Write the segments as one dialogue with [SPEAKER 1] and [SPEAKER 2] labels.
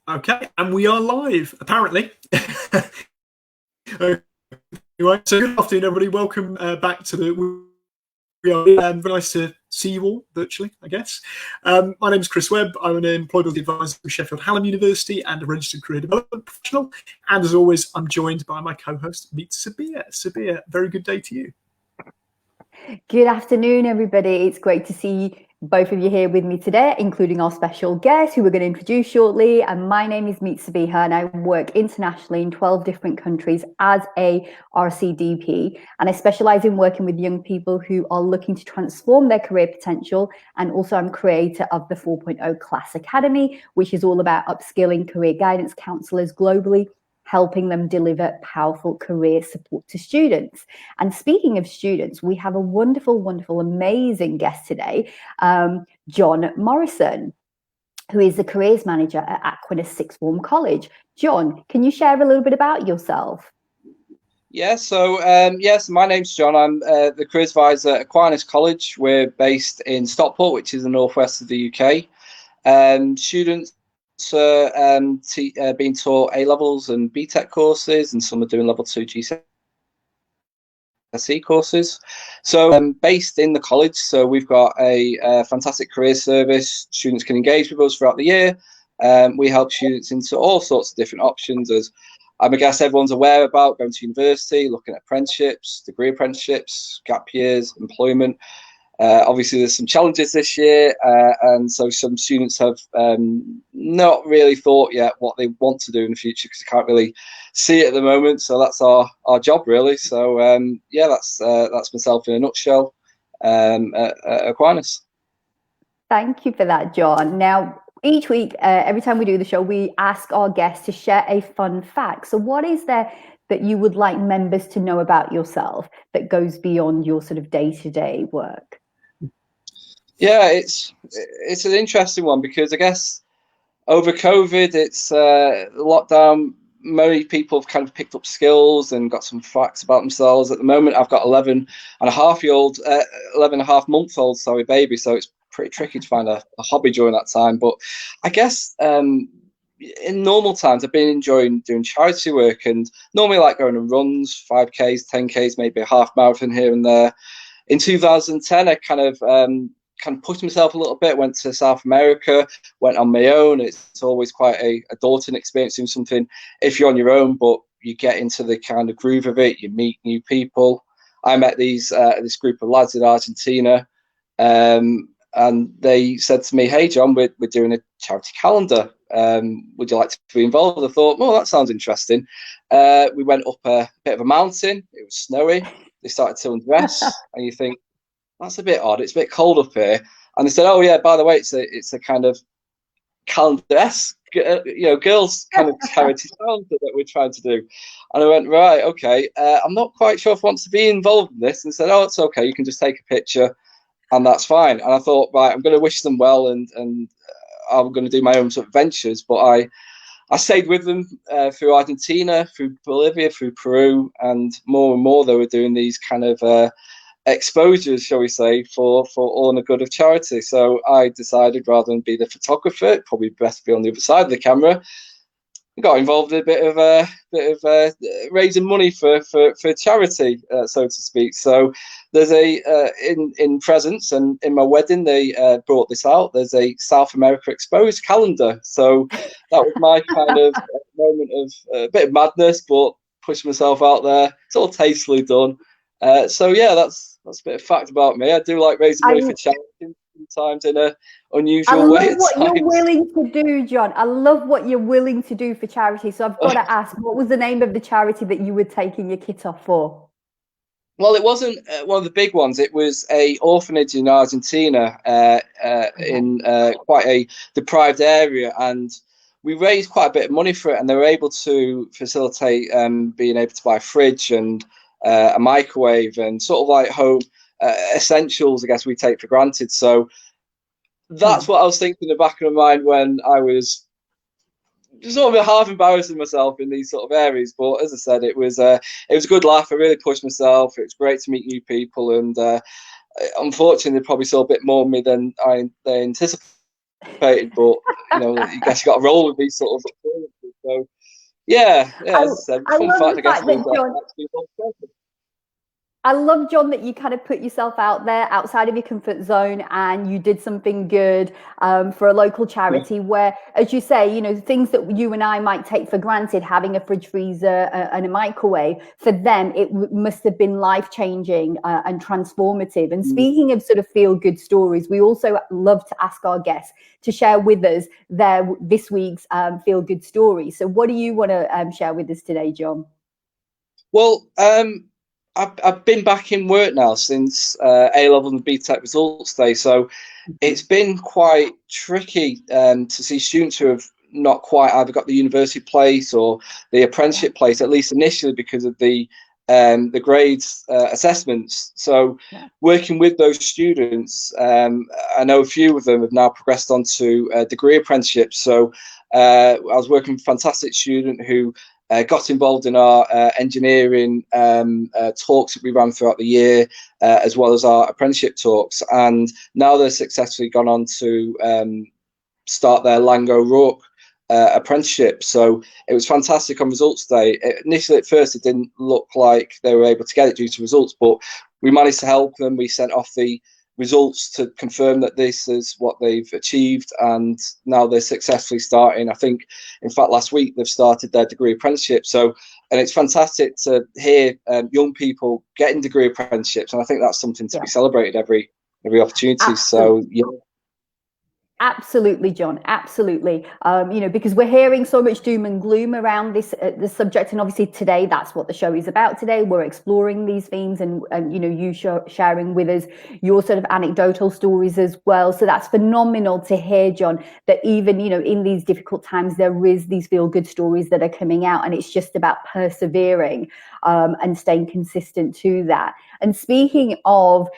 [SPEAKER 1] Okay, and we are live, apparently. Anyway, so good afternoon, everybody. Welcome back to the. Very nice to see you all virtually, I guess. My name is Chris Webb. I'm an employability advisor from Sheffield Hallam University and a registered career development professional. And as always, I'm joined by my co-host, Meet Sabiha. Sabiha, very good day to you.
[SPEAKER 2] Good afternoon, everybody. It's great to see both of you here with me today, including our special guest who we're going to introduce shortly. And my name is Meet Sabiha, and I work internationally in 12 different countries as a RCDP. And I specialize in working with young people who are looking to transform their career potential. And also I'm creator of the 4.0 Class Academy, which is all about upskilling career guidance counselors globally, helping them deliver powerful career support to students. And speaking of students, we have a wonderful, wonderful, amazing guest today, John Morrison, who is the careers manager at Aquinas Sixth Form College. John, can you share a little bit about yourself?
[SPEAKER 3] Yeah, so yes, my name's John. I'm the careers advisor at Aquinas College. We're based in Stockport, which is the northwest of the UK. Students being taught A-levels and BTEC courses, and some are doing level 2 GCSE courses. So based in the college, so we've got a fantastic career service. Students can engage with us throughout the year. We help students into all sorts of different options, as I guess everyone's aware about going to university, looking at apprenticeships, degree apprenticeships, gap years, employment. Obviously, there's some challenges this year, and so some students have not really thought yet what they want to do in the future because they can't really see it at the moment. So that's our job, really. So yeah, that's myself in a nutshell at Aquinas.
[SPEAKER 2] Thank you for that, John. Now, each week, every time we do the show, we ask our guests to share a fun fact. So what is there that you would like members to know about yourself that goes beyond your sort of day-to-day work?
[SPEAKER 3] Yeah, it's an interesting one because I guess over COVID, it's lockdown. Many people have kind of picked up skills and got some facts about themselves. At the moment, I've got 11 and a half month old, baby. So it's pretty tricky to find a hobby during that time. But I guess in normal times, I've been enjoying doing charity work, and normally like going on runs, 5Ks, 10Ks, maybe a half marathon here and there. In 2010, I kind of pushed myself a little bit, went to South America, went on my own. It's always quite a daunting experience doing something if you're on your own, but you get into the kind of groove of it, you meet new people. I met this group of lads in Argentina, and they said to me, "Hey John, we're doing a charity calendar. Would you like to be involved?" I thought, "Oh, that sounds interesting." We went up a bit of a mountain. It was snowy. They started to undress, and you think, that's a bit odd. It's a bit cold up here. And they said, "Oh yeah, by the way, it's a kind of calendar-esque, girls kind of charity calendar that we're trying to do." And I went, "Right, okay. I'm not quite sure if I want to be involved in this." And said, "Oh, it's okay. You can just take a picture, and that's fine." And I thought, right, I'm going to wish them well, and I'm going to do my own sort of ventures. But I stayed with them through Argentina, through Bolivia, through Peru, and more they were doing these kind of exposures, shall we say, for all in the good of charity. So I decided, rather than be the photographer, probably best be on the other side of the camera. I got involved in a bit of raising money for charity, so to speak. So there's in presents, and in my wedding they brought this out. There's a South America exposed calendar. So that was my kind of moment of a bit of madness, but push myself out there. It's all tastefully done. So yeah, that's a bit of fact about me. I do like raising money for charity, sometimes in a unusual way.
[SPEAKER 2] I love what you're willing to do, John. I love what you're willing to do for charity. So I've got to ask, what was the name of the charity that you were taking your kit off for?
[SPEAKER 3] Well, it wasn't one of the big ones. It was a orphanage in Argentina, in quite a deprived area, and we raised quite a bit of money for it, and they were able to facilitate being able to buy a fridge and a microwave and sort of like home essentials, I guess, we take for granted. So that's what I was thinking in the back of my mind when I was sort of half embarrassing myself in these sort of areas. But as I said, it was a good laugh. I really pushed myself. It was great to meet new people, and unfortunately, they probably saw a bit more of me than they anticipated. participated, but I guess you got to roll with these sort of experiences. So yeah, it's a fun fact, I guess.
[SPEAKER 2] I love, John, that you kind of put yourself out there outside of your comfort zone and you did something good for a local charity where, as you say, things that you and I might take for granted, having a fridge freezer and a microwave, for them, it must have been life-changing and transformative. And speaking of sort of feel-good stories, we also love to ask our guests to share with us this week's feel-good story. So what do you want to share with us today, John?
[SPEAKER 3] Well, I've been back in work now since A-level and BTEC results day, so it's been quite tricky to see students who have not quite either got the university place or the apprenticeship place, at least initially, because of the grades assessments. So working with those students, I know a few of them have now progressed on to degree apprenticeships. So I was working with a fantastic student who got involved in our engineering talks that we ran throughout the year, as well as our apprenticeship talks. And now they're successfully gone on to start their Lang O'Rourke apprenticeship. So it was fantastic on results day. Initially, at first, it didn't look like they were able to get it due to results, but we managed to help them. We sent off the results to confirm that this is what they've achieved, and now they're successfully starting. I think, in fact, last week they've started their degree apprenticeship. So, and it's fantastic to hear young people getting degree apprenticeships, and I think that's something to be celebrated every opportunity. Absolutely. So, yeah.
[SPEAKER 2] Absolutely, John. Absolutely. Because we're hearing so much doom and gloom around this subject, and obviously today that's what the show is about. Today we're exploring these themes, and you sharing with us your sort of anecdotal stories as well. So that's phenomenal to hear, John. That even in these difficult times there is these feel good stories that are coming out, and it's just about persevering and staying consistent to that. And speaking of,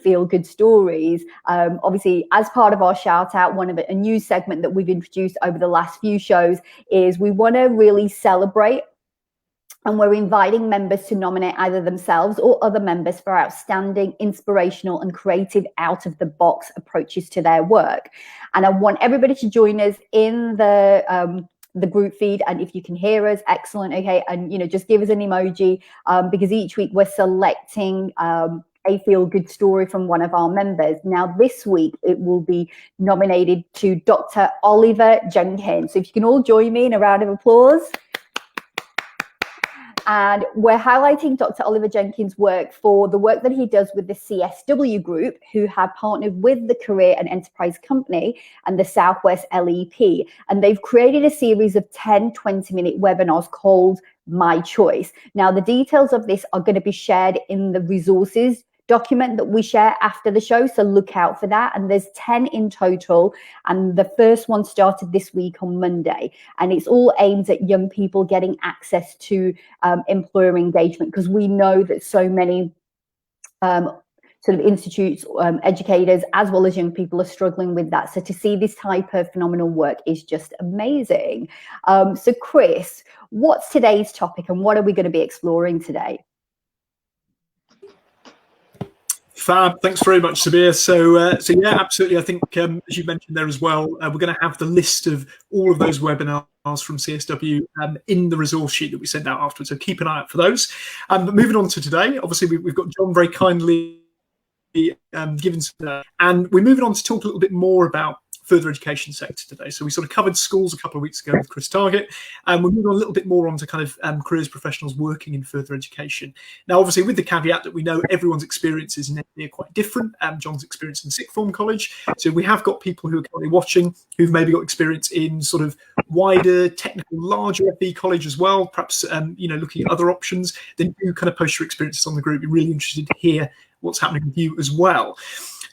[SPEAKER 2] feel good stories, obviously as part of our shout out, a new segment that we've introduced over the last few shows is we want to really celebrate, and we're inviting members to nominate either themselves or other members for outstanding, inspirational and creative out of the box approaches to their work. And I want everybody to join us in the group feed, and if you can hear us, excellent. Okay, and just give us an emoji, because each week we're selecting a feel-good story from one of our members. Now this week it will be nominated to Dr. Oliver Jenkins. So if you can all join me in a round of applause. And we're highlighting Dr. Oliver Jenkins' work for the work that he does with the CSW group, who have partnered with the Career and Enterprise Company and the Southwest LEP. And they've created a series of 10 20-minute webinars called My Choice. Now, the details of this are going to be shared in the resources document that we share after the show, so look out for that. And there's 10 in total, and the first one started this week on Monday, and it's all aimed at young people getting access to employer engagement, because we know that so many sort of institutes, educators, as well as young people are struggling with that. So to see this type of phenomenal work is just amazing. So Chris, what's today's topic and what are we going to be exploring today?
[SPEAKER 1] Fab, thanks very much, Sabiha. So yeah, absolutely. I think as you mentioned there as well, we're going to have the list of all of those webinars from CSW in the resource sheet that we send out afterwards. So keep an eye out for those. But moving on to today, obviously we've got John very kindly given some, and we're moving on to talk a little bit more about further education sector today. So we sort of covered schools a couple of weeks ago with Chris Target, and we're moving on a little bit more onto kind of careers professionals working in further education. Now, obviously, with the caveat that we know everyone's experiences in FE are quite different. John's experience in Sixth Form College. So we have got people who are currently watching who've maybe got experience in sort of wider, technical, larger FE college as well, perhaps, looking at other options. Then do kind of post your experiences on the group. We're really interested to hear what's happening with you as well.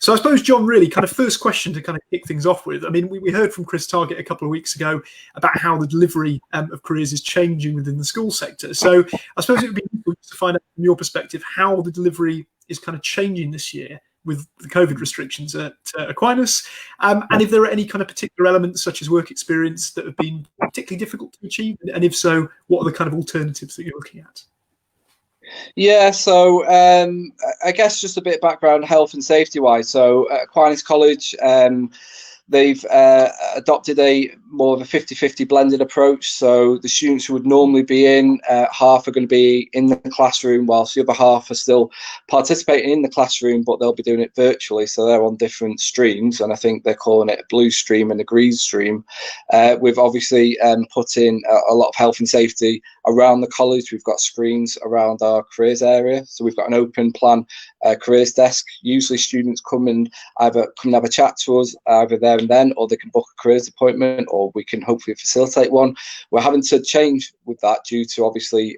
[SPEAKER 1] So I suppose, John, really kind of first question to kind of kick things off with. I mean, we heard from Chris Target a couple of weeks ago about how the delivery of careers is changing within the school sector. So I suppose it would be useful to find out from your perspective how the delivery is kind of changing this year with the COVID restrictions at Aquinas, and if there are any kind of particular elements such as work experience that have been particularly difficult to achieve, and if so, what are the kind of alternatives that you're looking at?
[SPEAKER 3] Yeah, so I guess just a bit of background health and safety wise. So at Aquinas College, They've adopted more of a 50-50 blended approach. So the students who would normally be in, half are going to be in the classroom, whilst the other half are still participating in the classroom, but they'll be doing it virtually. So they're on different streams, and I think they're calling it a blue stream and a green stream. We've obviously put in a lot of health and safety around the college. We've got screens around our careers area. So we've got an open plan careers desk. Usually students come and either come and have a chat to us either there and then, or they can book a careers appointment, or we can hopefully facilitate one. We're having to change with that due to obviously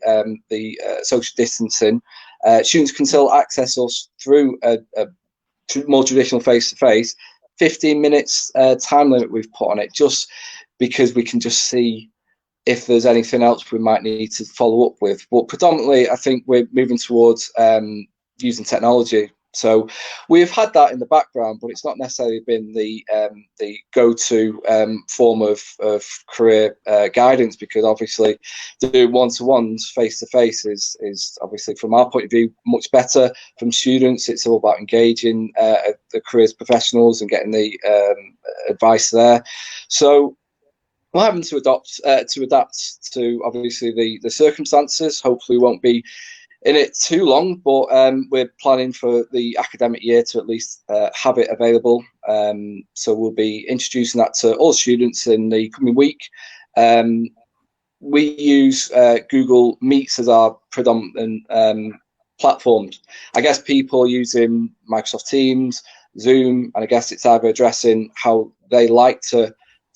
[SPEAKER 3] the social distancing. Students can still access us through a more traditional face-to-face. 15 minutes time limit we've put on it, just because we can just see if there's anything else we might need to follow up with. But predominantly, I think we're moving towards using technology. So we've had that in the background, but it's not necessarily been the go-to form of career guidance, because obviously to do one-to-ones face-to-face is obviously, from our point of view, much better. From students, it's all about engaging the careers professionals and getting the advice there. So we're having to adapt to obviously the circumstances. Hopefully we won't be in it too long, but we're planning for the academic year to at least have it available. So we'll be introducing that to all students in the coming week. We use Google Meets as our predominant platforms. I guess people are using Microsoft Teams, Zoom, and I guess it's either addressing how they like to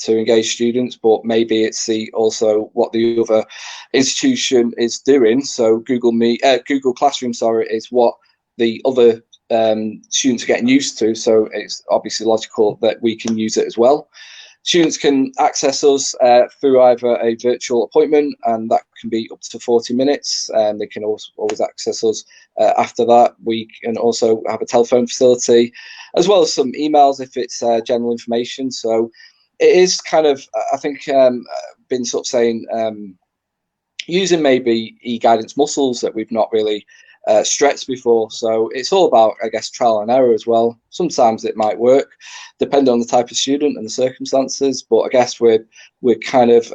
[SPEAKER 3] engage students, but maybe it's also what the other institution is doing. So Google Classroom, is what the other students are getting used to. So it's obviously logical that we can use it as well. Students can access us through either a virtual appointment, and that can be up to 40 minutes. They can always access us after that. We can also have a telephone facility, as well as some emails if it's general information. So it is kind of, I think, been sort of saying, using maybe e-guidance muscles that we've not really stretched before. So it's all about, I guess, trial and error as well. Sometimes it might work, depending on the type of student and the circumstances. But I guess we're kind of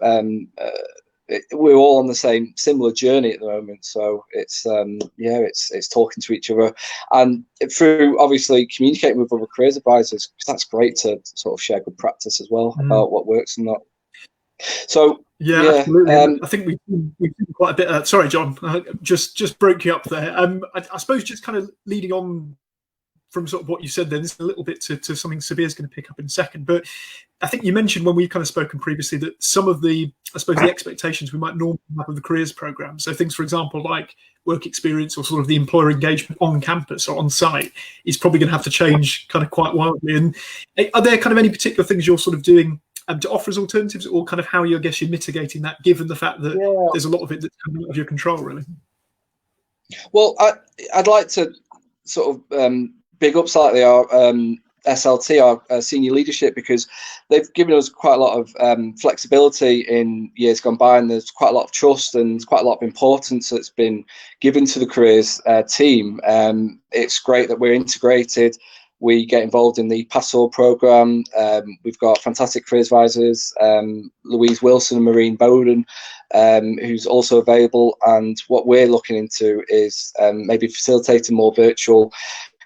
[SPEAKER 3] we're all on the similar journey at the moment. So it's it's talking to each other, and through obviously communicating with other careers advisors. That's great to sort of share good practice as well about what works and not. So
[SPEAKER 1] yeah, absolutely. I think we've quite a bit. Sorry, John, just broke you up there. I suppose just kind of leading on from sort of what you said then, a little bit to something Sabiha's going to pick up in a second. But I think you mentioned when we've kind of spoken previously that some of the, I suppose, the expectations we might normally have of the careers program. So things, for example, like work experience or sort of the employer engagement on campus or on site is probably going to have to change kind of quite wildly. And are there kind of any particular things you're sort of doing to offer as alternatives, or kind of how you're mitigating that, given the fact that there's a lot of it that's coming out of your control, really?
[SPEAKER 3] Well, I'd like to sort of big up slightly our SLT, our senior leadership, because they've given us quite a lot of flexibility in years gone by, and there's quite a lot of trust and quite a lot of importance that's been given to the careers team. It's great that we're integrated. We get involved in the pastoral program. We've got fantastic careers advisors, Louise Wilson and Maureen Bowden, who's also available. And what we're looking into is maybe facilitating more virtual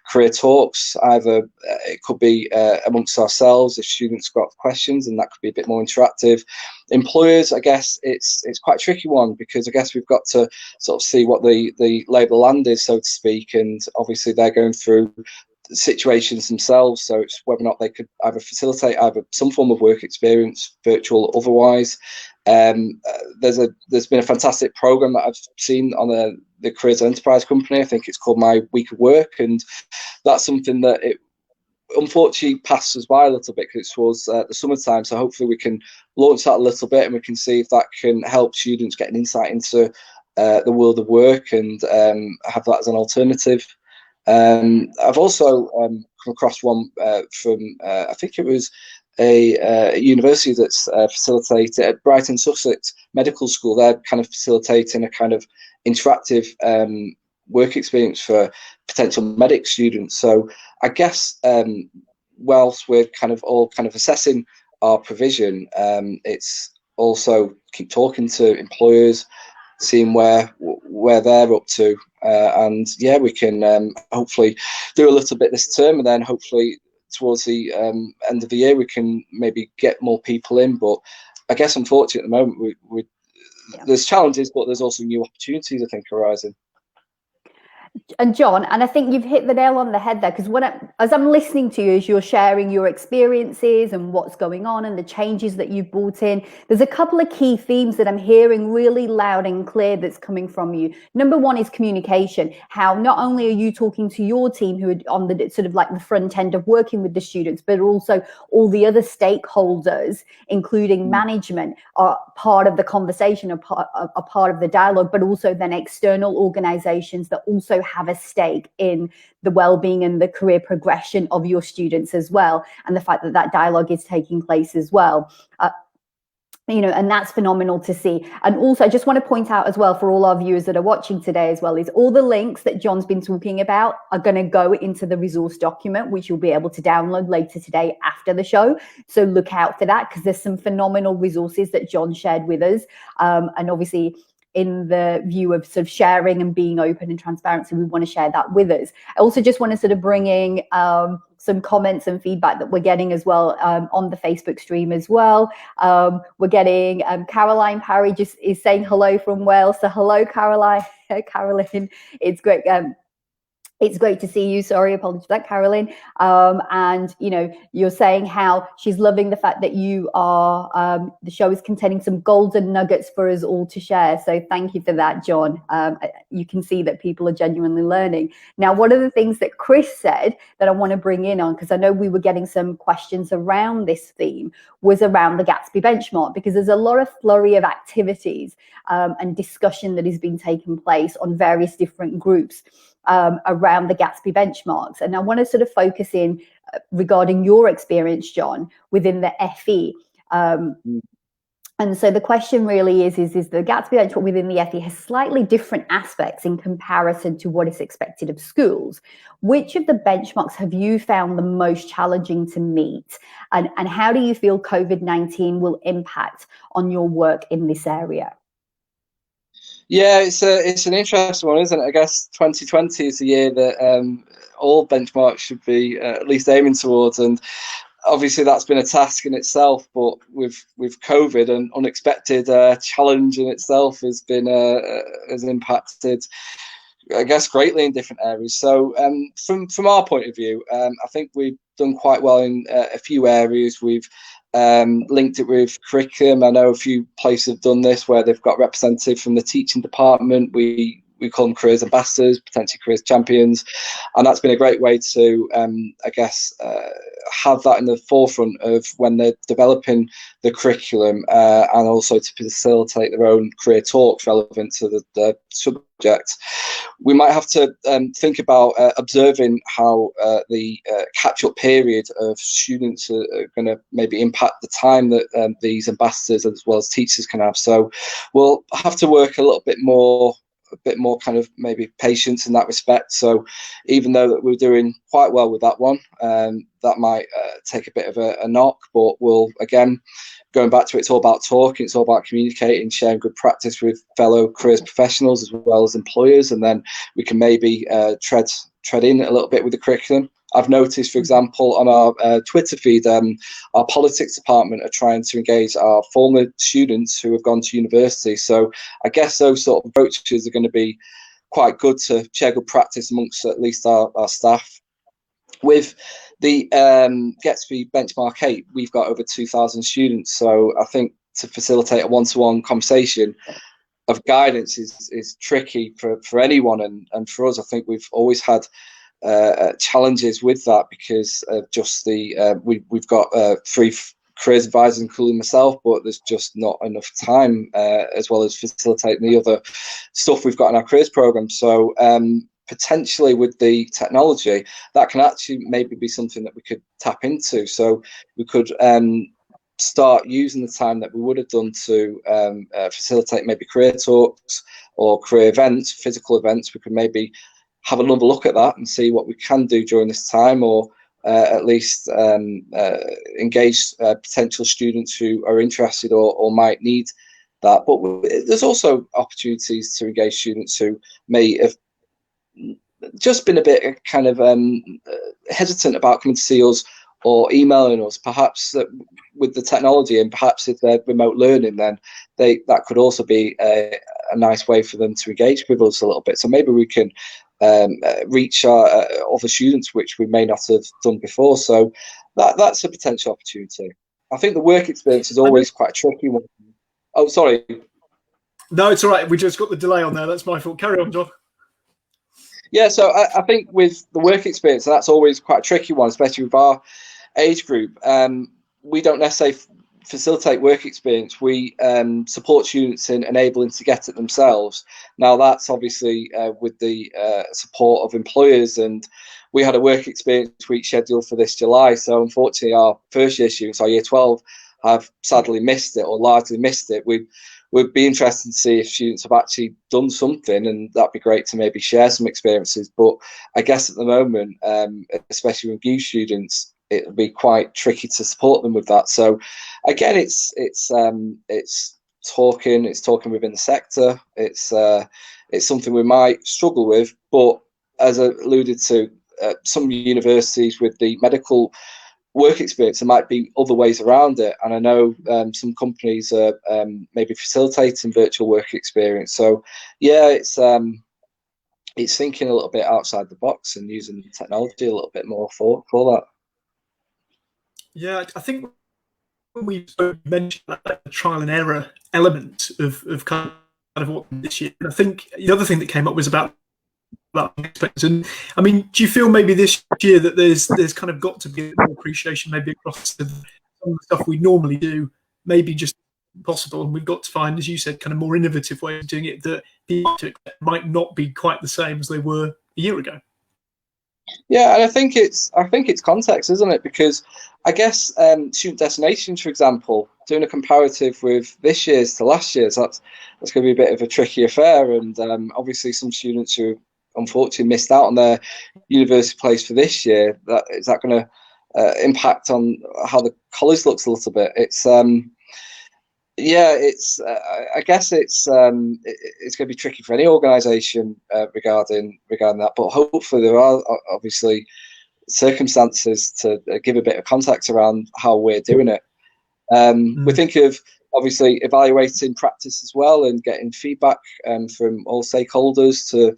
[SPEAKER 3] career talks. Either it could be amongst ourselves if students got questions, and that could be a bit more interactive. Employers, I guess it's quite a tricky one, because I guess we've got to sort of see what the lay of the land is, so to speak, and obviously they're going through situations themselves, so it's whether or not they could either facilitate either some form of work experience, virtual or otherwise. There's been a fantastic program that I've seen on the Careers Enterprise Company. I think it's called My Week of Work, and that's something that it unfortunately passed us by a little bit because it was the summertime. So hopefully we can launch that a little bit, and we can see if that can help students get an insight into the world of work and have that as an alternative. I've also come across one from I think it was a university that's facilitated at Brighton Sussex Medical School. They're kind of facilitating a kind of interactive work experience for potential medic students. So I guess whilst we're kind of all kind of assessing our provision, it's also keep talking to employers, seeing where they're up to, and yeah, we can hopefully do a little bit this term, and then hopefully towards the end of the year we can maybe get more people in. But I guess unfortunately at the moment there's challenges, but there's also new opportunities I think arising.
[SPEAKER 2] And John, and I think you've hit the nail on the head there, because as I'm listening to you, as you're sharing your experiences and what's going on and the changes that you've brought in, there's a couple of key themes that I'm hearing really loud and clear that's coming from you. Number one is communication. How not only are you talking to your team who are on the sort of like the front end of working with the students, but also all the other stakeholders, including management, are part of the conversation, are part of the dialogue, but also then external organizations that also have a stake in the well-being and the career progression of your students as well, and the fact that that dialogue is taking place as well. And that's phenomenal to see. And also, I just want to point out as well, for all our viewers that are watching today as well, is all the links that John's been talking about are going to go into the resource document, which you'll be able to download later today after the show. So look out for that, because there's some phenomenal resources that John shared with us. And obviously, in the view of sort of sharing and being open and transparency, we want to share that with us. I also just want to sort of bring in some comments and feedback that we're getting as well on the Facebook stream as well. We're getting Caroline Parry just is saying hello from Wales. So hello, Caroline. Caroline, it's great. It's great to see you. Sorry, apologies for that, Caroline. And you're saying how she's loving the fact that you are, the show is containing some golden nuggets for us all to share. So thank you for that, John. You can see that people are genuinely learning. Now, one of the things that Chris said that I want to bring in on, because I know we were getting some questions around this theme, was around the Gatsby benchmark, because there's a lot of flurry of activities and discussion that is being taken place on various different groups around the Gatsby benchmarks. And I want to sort of focus in regarding your experience, John, within the FE. And so the question really is the Gatsby benchmark within the FE has slightly different aspects in comparison to what is expected of schools. Which of the benchmarks have you found the most challenging to meet? And how do you feel COVID-19 will impact on your work in this area?
[SPEAKER 3] Yeah, it's an interesting one, isn't it? I guess 2020 is the year that all benchmarks should be at least aiming towards, and obviously that's been a task in itself. But with COVID, an unexpected challenge in itself has impacted, I guess, greatly in different areas. So from our point of view, I think we've done quite well in a few areas. We've linked it with curriculum. I know a few places have done this where they've got representative from the teaching department. We call them careers ambassadors, potentially careers champions, and that's been a great way to I guess have that in the forefront of when they're developing the curriculum, and also to facilitate their own career talks relevant to the subject. We might have to think about observing how the catch-up period of students are going to maybe impact the time that these ambassadors as well as teachers can have. So we'll have to work a little bit more kind of maybe patience in that respect. So even though that we're doing quite well with that one, that might take a bit of a knock, but we'll, again, going back to it, it's all about talking, it's all about communicating, sharing good practice with fellow careers professionals as well as employers, and then we can maybe tread in a little bit with the curriculum. I've noticed, for example, on our Twitter feed, our politics department are trying to engage our former students who have gone to university. So I guess those sort of approaches are going to be quite good to share good practice amongst at least our staff. With the Gatsby Benchmark 8, we've got over 2,000 students. So I think to facilitate a one-to-one conversation of guidance is tricky for anyone. And for us, I think we've always had challenges with that because of just we've got 3 careers advisors, including myself, but there's just not enough time, as well as facilitating the other stuff we've got in our careers program. So potentially with the technology, that can actually maybe be something that we could tap into. So we could start using the time that we would have done to facilitate maybe career talks or career events, physical events. We could maybe have another look at that and see what we can do during this time, or at least engage potential students who are interested or might need that. But there's also opportunities to engage students who may have just been a bit kind of hesitant about coming to see us or emailing us, perhaps with the technology, and perhaps if they're remote learning, then that could also be a nice way for them to engage with us a little bit. So maybe we can reach our other students, which we may not have done before. So that's a potential opportunity. I think the work experience is always quite a tricky one. Oh, sorry.
[SPEAKER 1] No, it's all right. We just got the delay on there. That's my fault. Carry on, John.
[SPEAKER 3] Yeah, so I think with the work experience, that's always quite a tricky one, especially with our age group. We don't necessarily facilitate work experience. We support students in enabling to get it themselves. Now, that's obviously with the support of employers, and we had a work experience week scheduled for this July. So unfortunately, our first year students, our year 12, have sadly missed it, or largely missed it. We'd be interested to see if students have actually done something, and that'd be great to maybe share some experiences. But I guess at the moment, especially with new students, it would be quite tricky to support them with that. So again, it's talking within the sector. It's something we might struggle with, but as I alluded to, some universities with the medical work experience, there might be other ways around it, and I know some companies are maybe facilitating virtual work experience. So yeah, it's thinking a little bit outside the box and using technology a little bit more for that.
[SPEAKER 1] Yeah, I think when we mentioned that trial and error element of kind of what this year, I think the other thing that came up was about and I mean, do you feel maybe this year that there's kind of got to be more appreciation maybe across some of the stuff we normally do, maybe just possible, and we've got to find, as you said, kind of more innovative ways of doing it that people might not be quite the same as they were a year ago.
[SPEAKER 3] Yeah, and I think it's context, isn't it? Because I guess student destinations, for example, doing a comparative with this year's to last year's, that's going to be a bit of a tricky affair, and obviously some students who unfortunately missed out on their university place for this year, is that going to impact on how the college looks a little bit? It's yeah, it's I guess it's going to be tricky for any organisation regarding that, but hopefully there are obviously circumstances to give a bit of context around how we're doing it. We think of obviously evaluating practice as well, and getting feedback from all stakeholders to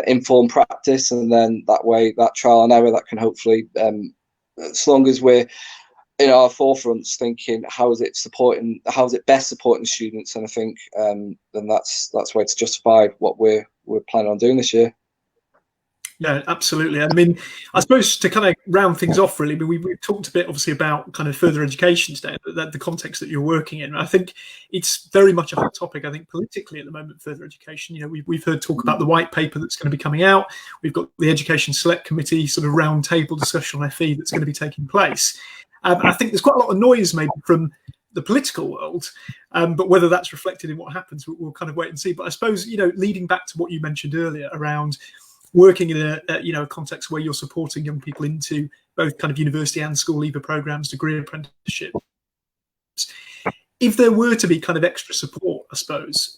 [SPEAKER 3] inform practice, and then that way, that trial and error, that can hopefully, as long as we're in our forefronts thinking how is it best supporting students, and I think then that's way to justify what we're planning on doing this year.
[SPEAKER 1] Yeah, absolutely. I mean, I suppose to kind of round things off, really, we've talked a bit, obviously, about kind of further education today, the context that you're working in. I think it's very much a hot topic, I think, politically at the moment, further education. You know, we've heard talk about the white paper that's going to be coming out. We've got the Education Select Committee sort of round table discussion on FE that's going to be taking place. I think there's quite a lot of noise maybe from the political world, but whether that's reflected in what happens, we'll kind of wait and see. But I suppose, you know, leading back to what you mentioned earlier around working in a context where you're supporting young people into both kind of university and school leaver programs, degree apprenticeships. If there were to be kind of extra support, I suppose,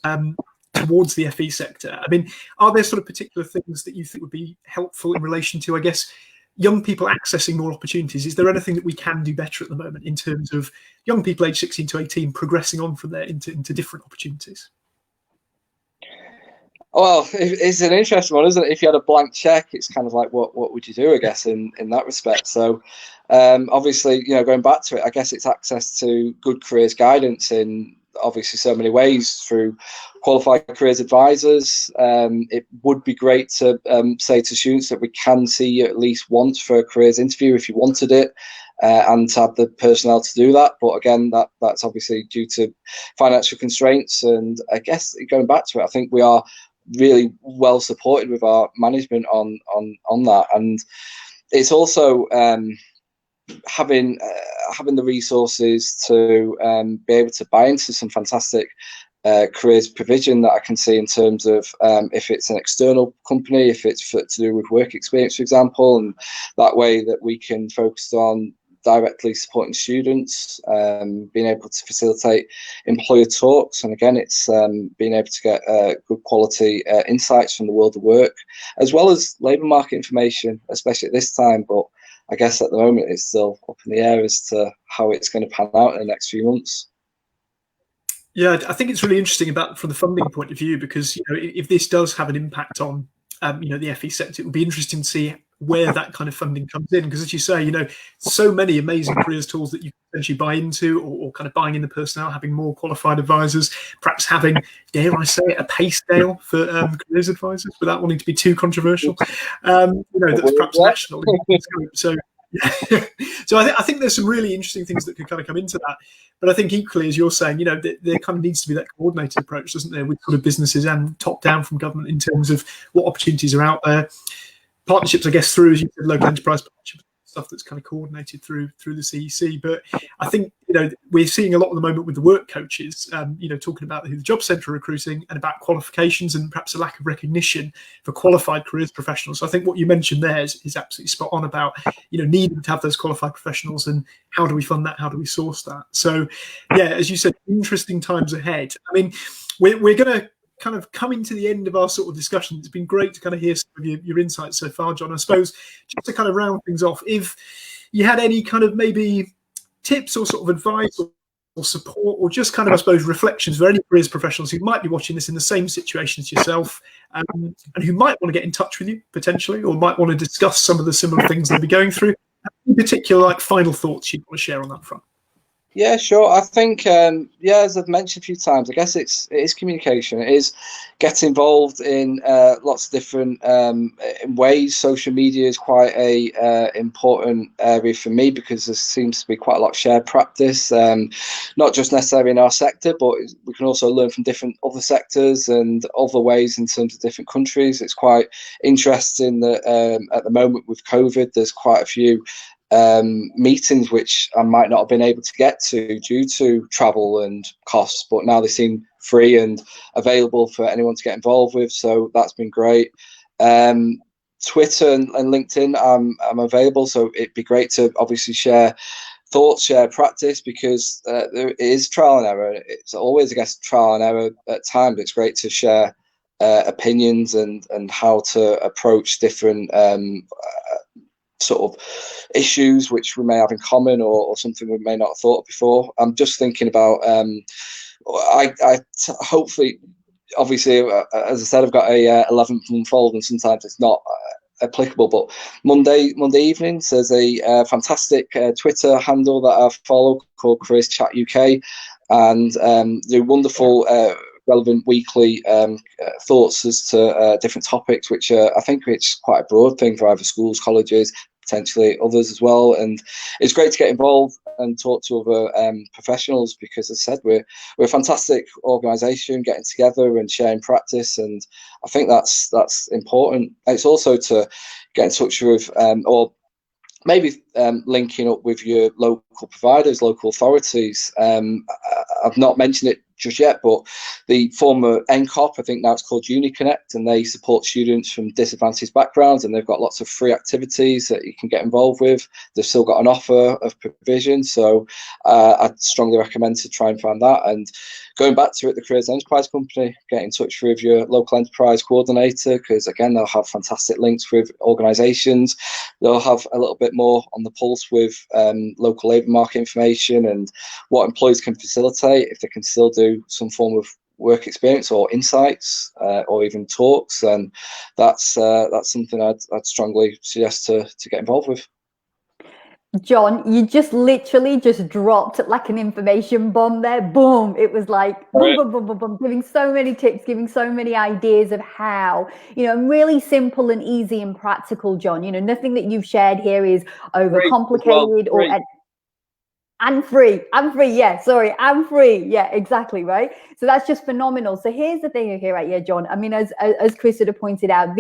[SPEAKER 1] towards the FE sector, I mean, are there sort of particular things that you think would be helpful in relation to, I guess, young people accessing more opportunities? Is there anything that we can do better at the moment in terms of young people aged 16 to 18 progressing on from there into different opportunities?
[SPEAKER 3] Well, it's an interesting one, isn't it? If you had a blank check, it's kind of like, what would you do, I guess, in that respect? So obviously, you know, going back to it, I guess it's access to good careers guidance in obviously so many ways through qualified careers advisors. It would be great to say to students that we can see you at least once for a careers interview if you wanted it, and to have the personnel to do that. But again, that's obviously due to financial constraints. And I guess going back to it, I think we are really well supported with our management on that, and it's also having the resources to be able to buy into some fantastic careers provision that I can see in terms of if it's an external company, if it's to do with work experience, for example, and that way that we can focus on directly supporting students, being able to facilitate employer talks, and again, it's being able to get good quality insights from the world of work, as well as labour market information, especially at this time. But I guess at the moment it's still up in the air as to how it's going to pan out in the next few months.
[SPEAKER 1] Yeah, I think it's really interesting about from the funding point of view, because if this does have an impact on the FE sector, it will be interesting to see where that kind of funding comes in, because as you say, so many amazing careers tools that you can potentially buy into, or kind of buying in the personnel, having more qualified advisors, perhaps having, dare I say it, a pay scale for careers advisors without wanting to be too controversial, that's perhaps national. So yeah. So I think there's some really interesting things that could kind of come into that. But I think equally, as you're saying, there kind of needs to be that coordinated approach, doesn't there, with sort of businesses and top down from government in terms of what opportunities are out there. Partnerships, I guess, through, as you said, local enterprise partnerships, stuff that's kind of coordinated through the CEC. But I think we're seeing a lot at the moment with the work coaches, talking about who the job centre recruiting and about qualifications and perhaps a lack of recognition for qualified careers professionals. So I think what you mentioned there is absolutely spot on about needing to have those qualified professionals, and how do we fund that? How do we source that? So yeah, as you said, interesting times ahead. I mean, we're going to kind of coming to the end of our sort of discussion. It's been great to kind of hear some of your insights so far, John. I suppose just to kind of round things off, if you had any kind of maybe tips or sort of advice or support, or just kind of, I suppose, reflections for any careers professionals who might be watching this in the same situation as yourself, and who might want to get in touch with you potentially, or might want to discuss some of the similar things they'll be going through, in particular, like final thoughts you'd want to share on that front.
[SPEAKER 3] Yeah, sure. I think, as I've mentioned a few times, I guess it is communication. It is get involved in lots of different ways. Social media is quite a important area for me, because there seems to be quite a lot of shared practice, not just necessarily in our sector, but we can also learn from different other sectors and other ways in terms of different countries. It's quite interesting that at the moment with COVID, there's quite a few meetings which I might not have been able to get to due to travel and costs, but now they seem free and available for anyone to get involved with, so that's been great. Twitter and LinkedIn, I'm available, so it'd be great to obviously share thoughts, share practice, because there is trial and error. It's always, I guess, trial and error at times. It's great to share opinions and how to approach different sort of issues which we may have in common, or something we may not have thought of before. I'm just thinking about hopefully, obviously, as I said, I've got a 11-month-old, and sometimes it's not applicable, but Monday evenings there's a fantastic Twitter handle that I follow called Careers Chat UK, and do wonderful relevant weekly thoughts as to different topics, which I think it's quite a broad thing for either schools, colleges, potentially others as well. And it's great to get involved and talk to other professionals, because as I said, we're a fantastic organisation, getting together and sharing practice, and I think that's important. It's also to get in touch with or maybe linking up with your local providers, local authorities. I've not mentioned it just yet, but the former NCOP, I think now it's called UniConnect, and they support students from disadvantaged backgrounds, and they've got lots of free activities that you can get involved with. They've still got an offer of provision, so I'd strongly recommend to try and find that. And going back to it, the Careers Enterprise Company, get in touch with your local enterprise coordinator, because again, they'll have fantastic links with organisations. They'll have a little bit more on the pulse with local labour market information and what employers can facilitate if they can still do some form of work experience or insights or even talks. And that's something I'd strongly suggest to get involved with.
[SPEAKER 2] John, you just literally just dropped like an information bomb there. Boom. It was like boom, boom, boom, boom, boom, giving so many tips, giving so many ideas of how, really simple and easy and practical, John. Nothing that you've shared here is overcomplicated and free. I'm free. Yeah, exactly. Right. So that's just phenomenal. So here's the thing here, right? Yeah, John. I mean, as Chris had pointed out,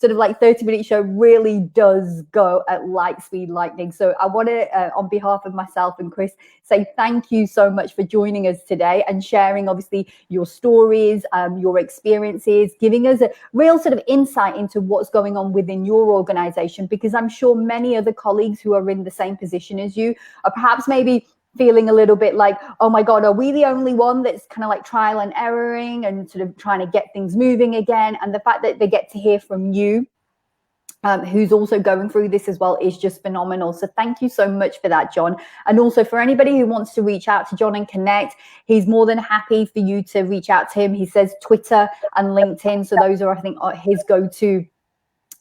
[SPEAKER 2] sort of like 30-minute show really does go at light speed lightning. So I want to, on behalf of myself and Chris, say thank you so much for joining us today and sharing obviously your stories, your experiences, giving us a real sort of insight into what's going on within your organization, because I'm sure many other colleagues who are in the same position as you are perhaps maybe feeling a little bit like, oh my God, are we the only one that's kind of like trial and erroring and sort of trying to get things moving again? And the fact that they get to hear from you, who's also going through this as well, is just phenomenal. So thank you so much for that, John. And also for anybody who wants to reach out to John and connect, he's more than happy for you to reach out to him. He says Twitter and LinkedIn. So those are, I think, his go-to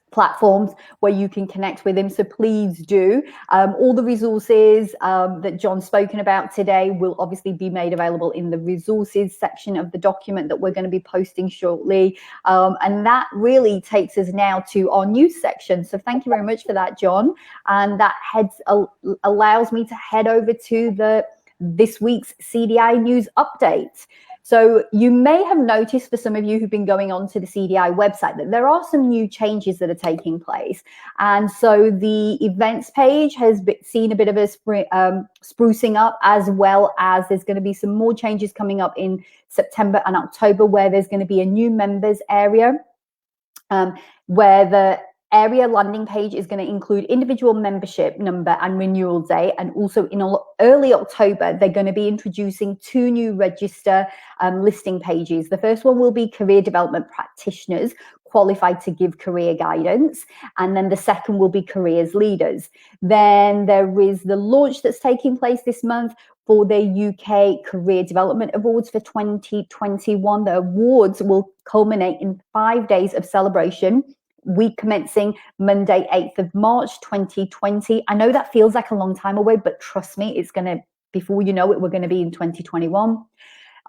[SPEAKER 2] platforms where you can connect with him. So please do. All the resources that John's spoken about today will obviously be made available in the resources section of the document that we're going to be posting shortly. And that really takes us now to our news section. So thank you very much for that, John. And that allows me to head over to this week's CDI news update. So you may have noticed, for some of you who've been going on to the CDI website, that there are some new changes that are taking place. And so the events page has seen a bit of a sprucing up, as well as there's going to be some more changes coming up in September and October, where there's going to be a new members area, where the area landing page is going to include individual membership number and renewal date. And also in early October, they're going to be introducing 2 new register listing pages. The first one will be career development practitioners qualified to give career guidance. And then the second will be careers leaders. Then there is the launch that's taking place this month for the UK Career Development Awards for 2021. The awards will culminate in 5 days of celebration, week commencing Monday, 8th of March, 2020. I know that feels like a long time away, but trust me, it's going to, before you know it, we're going to be in 2021.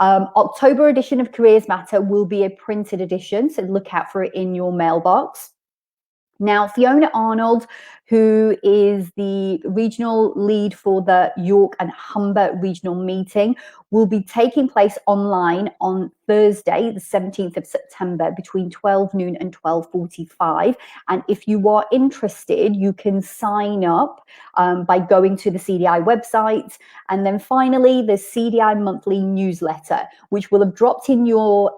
[SPEAKER 2] October edition of Careers Matter will be a printed edition, so look out for it in your mailbox. Now, Fiona Arnold, who is the regional lead for the York and Humber regional meeting, will be taking place online on Thursday, the 17th of September, between 12 noon and 12:45. And if you are interested, you can sign up by going to the CDI website. And then finally, the CDI Monthly Newsletter, which will have dropped in your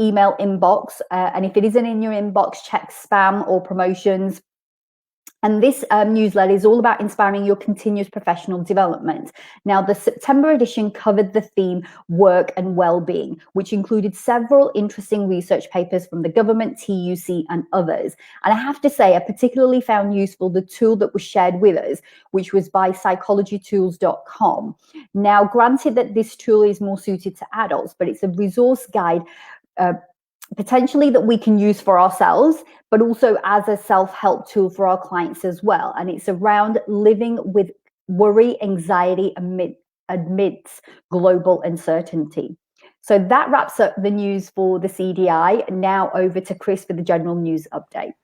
[SPEAKER 2] email inbox, and if it isn't in your inbox, check spam or promotions. And this newsletter is all about inspiring your continuous professional development. Now, the September edition covered the theme work and well-being, which included several interesting research papers from the government, TUC, and others. And I have to say, I particularly found useful the tool that was shared with us, which was by psychologytools.com. Now, granted that this tool is more suited to adults, but it's a resource guide potentially that we can use for ourselves, but also as a self-help tool for our clients as well. And it's around living with worry, anxiety amidst global uncertainty. So that wraps up the news for the CDI. Now over to Chris for the general news update.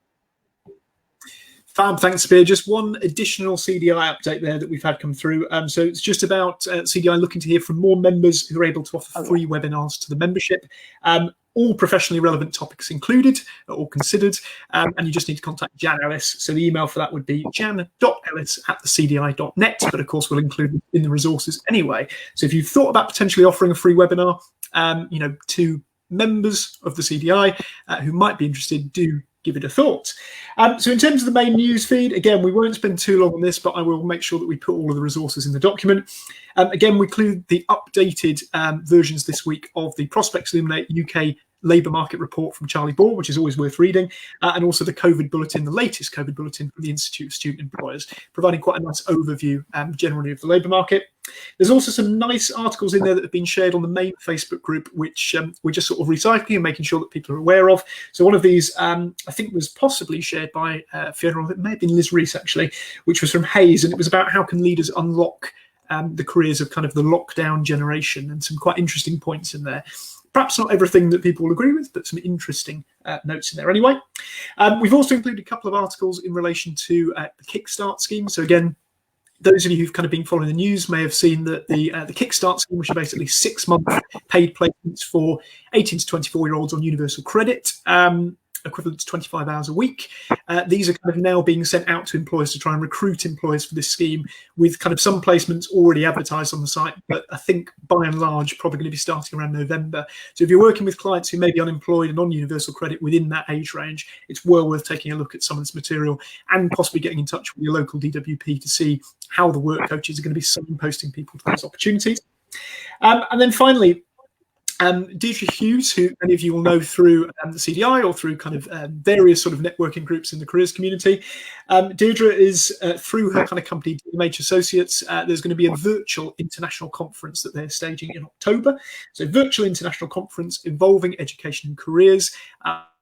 [SPEAKER 1] Fab, thanks, Sabiha. Just one additional CDI update there that we've had come through. So it's just about CDI looking to hear from more members who are able to offer free webinars to the membership. All professionally relevant topics included or considered, and you just need to contact Jan Ellis. So the email for that would be jan.ellis@thecdi.net, but of course we'll include it in the resources anyway. So if you've thought about potentially offering a free webinar, to members of the CDI who might be interested, do give it a thought. So in terms of the main news feed, again, we won't spend too long on this, but I will make sure that we put all of the resources in the document. Again, we include the updated versions this week of the Prospects Illuminate UK Labour Market Report from Charlie Ball, which is always worth reading, and also the COVID Bulletin, the latest COVID Bulletin from the Institute of Student Employers, providing quite a nice overview generally of the labour market. There's also some nice articles in there that have been shared on the main Facebook group, which we're just sort of recycling and making sure that people are aware of. So one of these, I think, was possibly shared by Fiona, it may have been Liz Rees actually, which was from Hayes, and it was about how can leaders unlock the careers of kind of the lockdown generation, and some quite interesting points in there. Perhaps not everything that people will agree with, but some interesting notes in there anyway. We've also included a couple of articles in relation to the Kickstart Scheme. So again, those of you who've kind of been following the news may have seen that the Kickstart Scheme, which are basically 6-month paid placements for 18 to 24-year-olds on universal credit, equivalent to 25 hours a week. These are kind of now being sent out to employers to try and recruit employers for this scheme, with kind of some placements already advertised on the site, but I think by and large probably going to be starting around November. So if you're working with clients who may be unemployed and on universal credit within that age range, it's well worth taking a look at some of this material and possibly getting in touch with your local DWP to see how the work coaches are going to be signposting people to those opportunities. And then finally, Deirdre Hughes, who many of you will know through the CDI or through kind of various sort of networking groups in the careers community. Deirdre is through her kind of company, DMH Associates. There's going to be a virtual international conference that they're staging in October. So virtual international conference involving education and careers.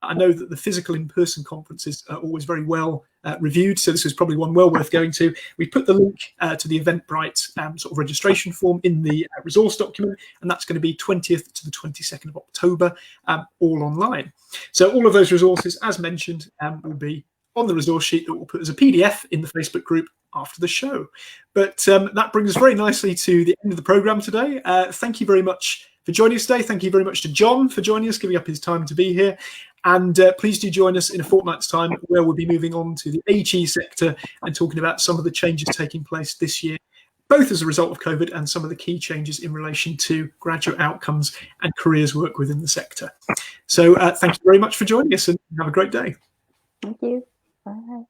[SPEAKER 1] I know that the physical in-person conferences are always very well reviewed, so this was probably one well worth going to. We put the link to the Eventbrite sort of registration form in the resource document, and that's going to be 20th to the 22nd of October, all online. So all of those resources, as mentioned, will be on the resource sheet that we'll put as a PDF in the Facebook group after the show. But that brings us very nicely to the end of the programme today. Thank you very much for joining us today. Thank you very much to John for joining us, giving up his time to be here. And please do join us in a fortnight's time, where we'll be moving on to the HE sector and talking about some of the changes taking place this year, both as a result of COVID and some of the key changes in relation to graduate outcomes and careers work within the sector. So thank you very much for joining us, and have a great day.
[SPEAKER 2] Thank you. Bye.